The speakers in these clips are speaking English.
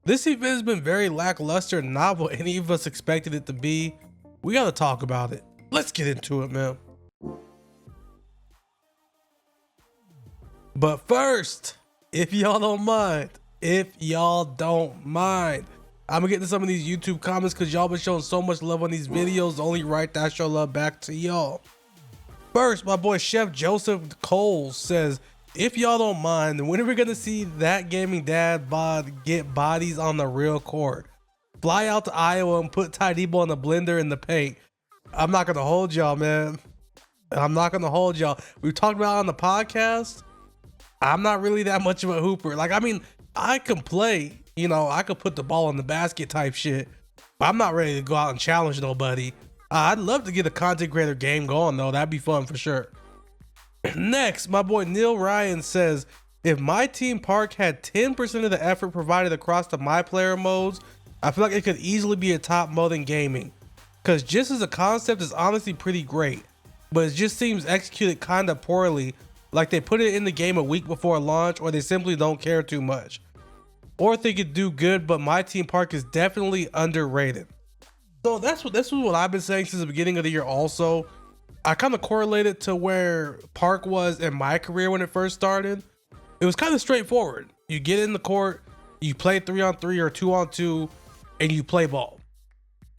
This event has been very lackluster, not what any of us expected it to be. We gotta talk about it. Let's get into it, man. But first, if y'all don't mind, I'm gonna get to some of these YouTube comments because y'all been showing so much love on these videos. Only right that I show love back to y'all. First, my boy Chef Joseph Cole says, if y'all don't mind, when are we gonna see that gaming dad bod get bodies on the real court? Fly out to Iowa and put Ty Debo in the blender in the paint. I'm not gonna hold y'all, man. I'm not gonna hold y'all. We've talked about it on the podcast. I'm not really that much of a hooper. Like, I mean, I can play, you know, I could put the ball in the basket type shit, but I'm not ready to go out and challenge nobody. I'd love to get a content creator game going though. That'd be fun for sure. Next, my boy Neil Ryan says, if Myteam Park had 10% of the effort provided across the My Player modes, I feel like it could easily be a top mode in gaming. Cause just as a concept is honestly pretty great, but it just seems executed kinda poorly, like they put it in the game a week before launch, or they simply don't care too much. Or think it do good, but Myteam Park is definitely underrated. So this is what I've been saying since the beginning of the year also. I kind of correlated to where Park was in my career when it first started. It was kind of straightforward. You get in the court, you play 3-on-3 or 2-on-2, and you play ball.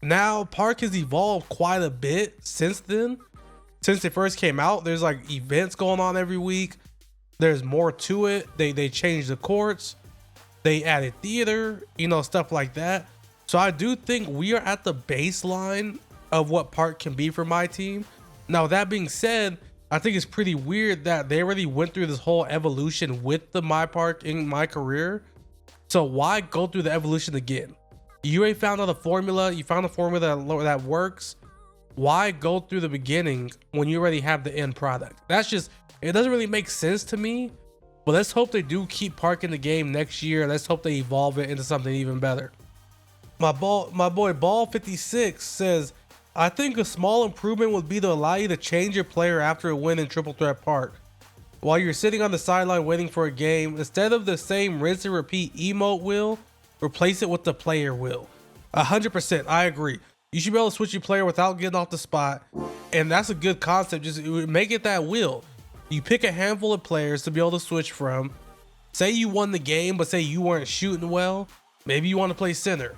Now Park has evolved quite a bit since then. Since it first came out, there's like events going on every week. There's more to it. They changed the courts. They added theater, you know, stuff like that. So I do think we are at the baseline of what Park can be for Myteam. Now, that being said, I think it's pretty weird that they already went through this whole evolution with the My Park in my career. So why go through the evolution again? You already found out a formula. You found a formula that works. Why go through the beginning when you already have the end product? That's just, it doesn't really make sense to me. But let's hope they do keep Park in the game next year. Let's hope they evolve it into something even better. My boy Ball 56 says, I think a small improvement would be to allow you to change your player after a win in Triple Threat Park. While you're sitting on the sideline waiting for a game, instead of the same rinse and repeat emote wheel, replace it with the player wheel. 100%, I agree. You should be able to switch your player without getting off the spot. And that's a good concept. Just make it that wheel. You pick a handful of players to be able to switch from. Say you won the game, but say you weren't shooting well. Maybe you want to play center.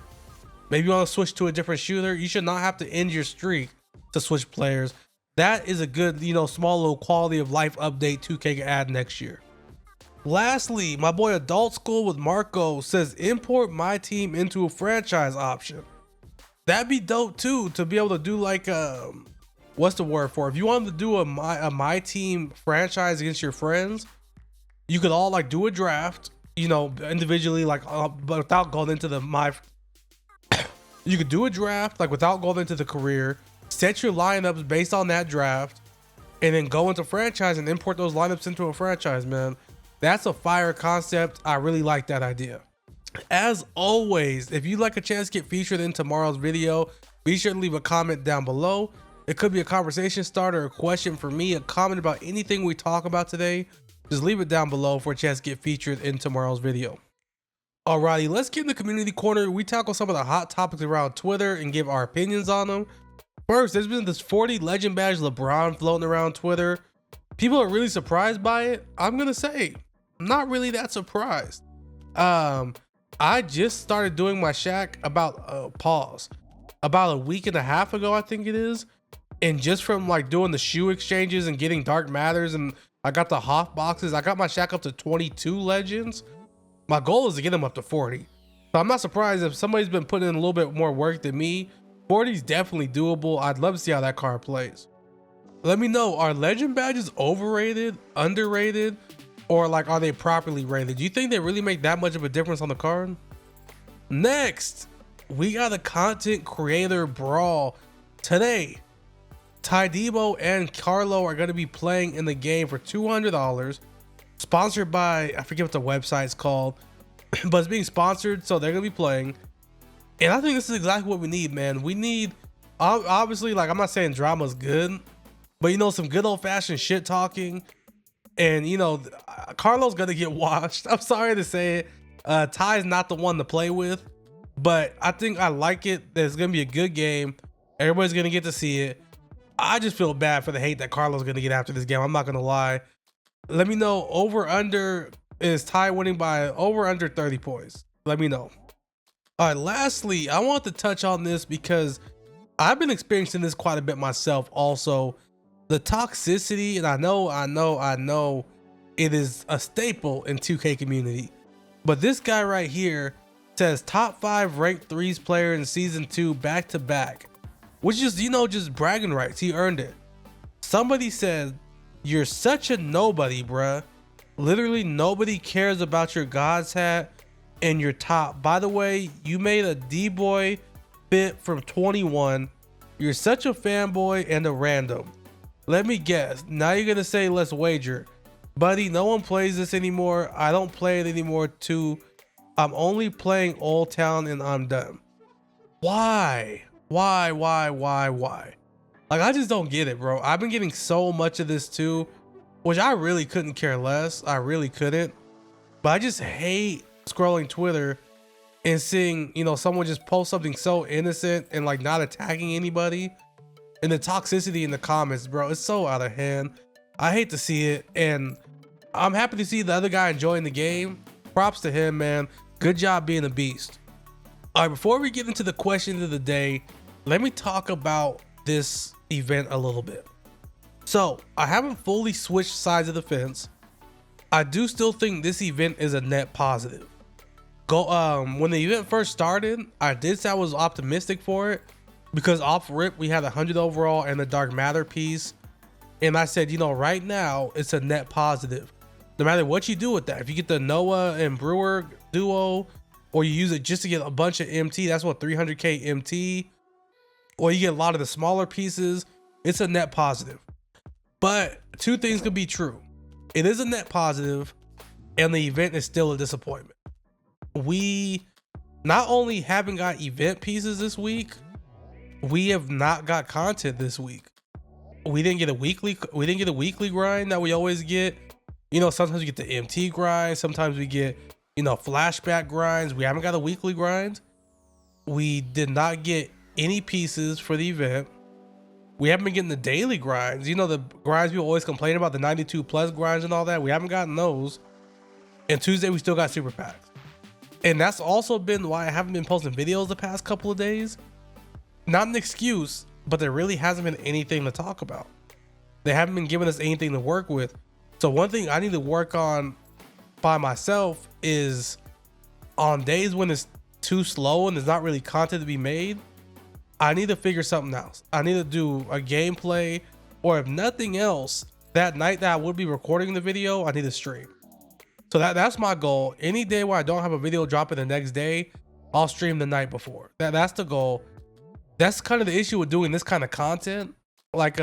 Maybe you want to switch to a different shooter. You should not have to end your streak to switch players. That is a good, you know, small little quality of life update 2K can add next year. Lastly, my boy Adult School with Marco says import Myteam into a franchise option. That'd be dope too, to be able to do like what's the word for it? If you wanted to do a Myteam franchise against your friends, you could all like do a draft, you know, individually, like but without going into the you could do a draft like without going into the career, set your lineups based on that draft, and then go into franchise and import those lineups into a franchise, man. That's a fire concept. I really like that idea. As always, if you'd like a chance to get featured in tomorrow's video, be sure to leave a comment down below. It could be a conversation starter, a question for me, a comment about anything we talk about today. Just leave it down below for a chance to get featured in tomorrow's video. Alrighty, let's get in the community corner. We tackle some of the hot topics around Twitter and give our opinions on them. First, there's been this 40 legend badge LeBron floating around Twitter. People are really surprised by it. I'm gonna say, I'm not really that surprised. I just started doing my Shaq about about a week and a half ago, I think it is. And just from like doing the shoe exchanges and getting Dark Matters, and I got the Hoff boxes, I got my Shaq up to 22 legends. My goal is to get them up to 40. So I'm not surprised if somebody's been putting in a little bit more work than me. 40 is definitely doable. I'd love to see how that card plays. Let me know, are legend badges overrated, underrated, or like are they properly rated? Do you think they really make that much of a difference on the card? Next, we got a content creator brawl. Today, Ty Debo and Carlo are going to be playing in the game for $200. Sponsored by, I forget what the website's called, but it's being sponsored, so they're gonna be playing. And I think this is exactly what we need, man. We need, obviously, like, I'm not saying drama's good, but you know, some good old-fashioned shit talking. And you know, Carlo's gonna get washed. I'm sorry to say it. Ty is not the one to play with, but I think I like it. That it's gonna be a good game. Everybody's gonna get to see it. I just feel bad for the hate that Carlos is gonna get after this game. I'm not gonna lie. Let me know, over under, is Ty winning by over under 30 points? Let me know. All right, lastly, I want to touch on this because I've been experiencing this quite a bit myself also. The toxicity, and I know it is a staple in 2K community. But this guy right here says top 5 ranked threes player in season 2 back to back, which is, you know, just bragging rights. He earned it. Somebody said, "You're such a nobody, bruh. Literally nobody cares about your God's hat and your top. By the way, you made a D-boy fit from 21. You're such a fanboy and a random. Let me guess. Now you're gonna say let's wager. Buddy, no one plays this anymore. I don't play it anymore too. I'm only playing Old Town and I'm done." Why? Why? Like, I just don't get it, bro. I've been getting so much of this too, which I really couldn't care less. I really couldn't. But I just hate scrolling Twitter and seeing, you know, someone just post something so innocent and like not attacking anybody. And the toxicity in the comments, bro, it's so out of hand. I hate to see it, and I'm happy to see the other guy enjoying the game. Props to him, man. Good job being a beast. All right, before we get into the question of the day, let me talk about this event a little bit. So I haven't fully switched sides of the fence. I do still think this event is a net positive. When the event first started, I did say I was optimistic for it because off rip we had 100 overall and the Dark Matter piece, and I said, you know, right now it's a net positive. No matter what you do with that, if you get the Noah and Brewer duo, or you use it just to get a bunch of MT, that's what 300k MT, or you get a lot of the smaller pieces, it's a net positive. But two things could be true. It is a net positive and the event is still a disappointment. We not only haven't got event pieces this week, we have not got content this week. We didn't get a weekly grind that we always get. You know, sometimes we get the MT grind, sometimes we get, you know, flashback grinds. We haven't got a weekly grind. We did not get any pieces for the event. We haven't been getting the daily grinds. You know, the grinds people always complain about, the 92 plus grinds and all that. We haven't gotten those. And Tuesday we still got super packs. And that's also been why I haven't been posting videos the past couple of days. Not an excuse, but there really hasn't been anything to talk about. They haven't been giving us anything to work with. So one thing I need to work on by myself is on days when it's too slow and there's not really content to be made, I need to figure something else. I need to do a gameplay, or if nothing else, that night that I would be recording the video, I need to stream. So that's my goal. Any day where I don't have a video dropping the next day, I'll stream the night before. That's the goal. That's kind of the issue with doing this kind of content, like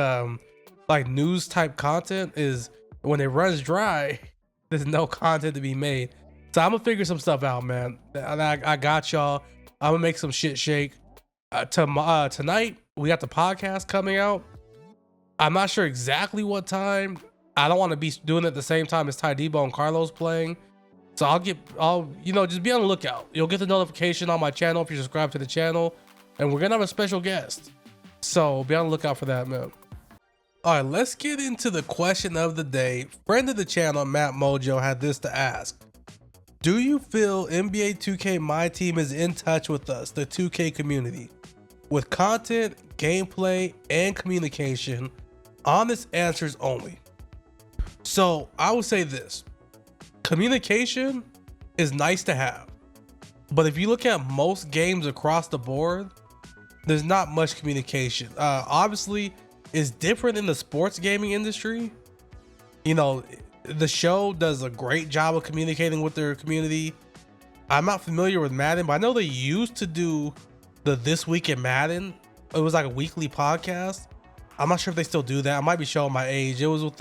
news type content, is when it runs dry, there's no content to be made. So I'm gonna figure some stuff out, man. I got y'all. I'm gonna make some shit shake. Tonight we got the podcast coming out. I'm not sure exactly what time. I don't want to be doing it at the same time as Ty Debo and Carlos playing. So I'll you know, just be on the lookout. You'll get the notification on my channel if you subscribe to the channel, and we're gonna have a special guest. So be on the lookout for that, man. All right, let's get into the question of the day. Friend of the channel, Matt Mojo, had this to ask. Do you feel NBA 2K Myteam is in touch with us, the 2K community, with content, gameplay, and communication? Honest answers only. So I would say this. Communication is nice to have, but if you look at most games across the board, there's not much communication. Obviously, it's different in the sports gaming industry. You know, the show does a great job of communicating with their community. I'm not familiar with Madden, but I know they used to do the This Week in Madden. It was like a weekly podcast. I'm not sure if they still do that. I might be showing my age. It was with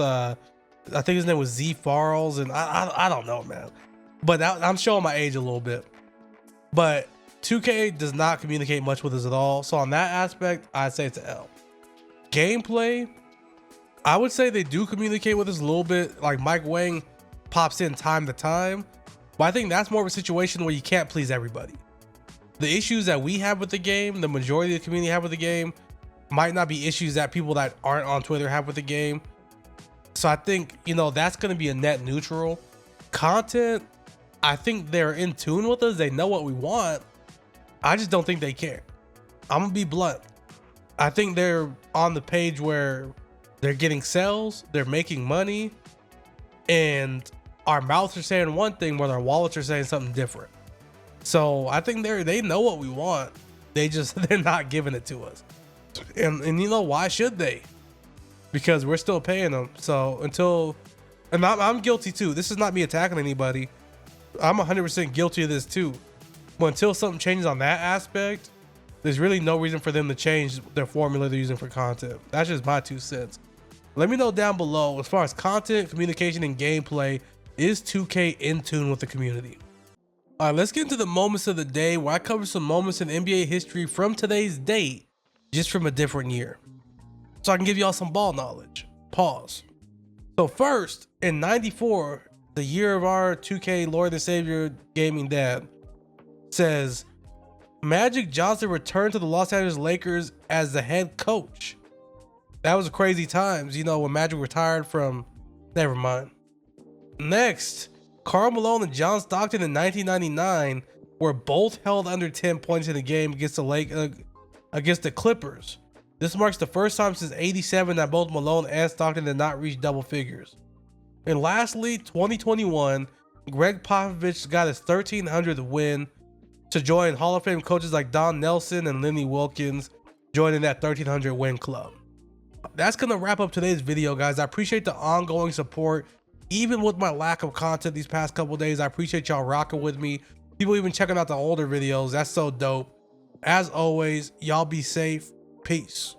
I think his name was Z Farrells, and I don't know, man. But I'm showing my age a little bit. But 2K does not communicate much with us at all. So on that aspect, I'd say it's an L. Gameplay, I would say they do communicate with us a little bit. Like Mike Wang pops in time to time, But I think that's more of a situation where you can't please everybody. The issues that we have with the game, the majority of the community have with the game, might not be issues that people that aren't on Twitter have with the game. So I think, you know, that's going to be a net neutral. Content, I think they're in tune with us. They know what we want. I just don't think they care. I'm going to be blunt. I think they're on the page where they're getting sales, they're making money, and our mouths are saying one thing, but our wallets are saying something different. So I think they know what we want. They're not giving it to us. And you know, why should they? Because we're still paying them. So and I'm guilty too. This is not me attacking anybody. I'm 100% guilty of this too. But until something changes on that aspect, there's really no reason for them to change their formula they're using for content. That's just my 2 cents. Let me know down below, as far as content, communication, and gameplay, is 2K in tune with the community? All right, let's get into the moments of the day, where I cover some moments in NBA history from today's date, just from a different year, so I can give y'all some ball knowledge. Pause. So first, in '94, the year of our 2K Lord and Savior gaming dad, says Magic Johnson returned to the Los Angeles Lakers as the head coach. That was crazy times, you know, when Magic retired from, never mind. Next, Karl Malone and John Stockton in 1999 were both held under 10 points in the game against the Clippers. This marks the first time since '87 that both Malone and Stockton did not reach double figures. And lastly, 2021, Greg Popovich got his 1300th win to join Hall of Fame coaches like Don Nelson and Lenny Wilkins, joining that 1300 win club. That's gonna wrap up today's video, guys. I appreciate the ongoing support. Even with my lack of content these past couple days, I appreciate y'all rocking with me. People even checking out the older videos. That's so dope. As always, y'all be safe. Peace.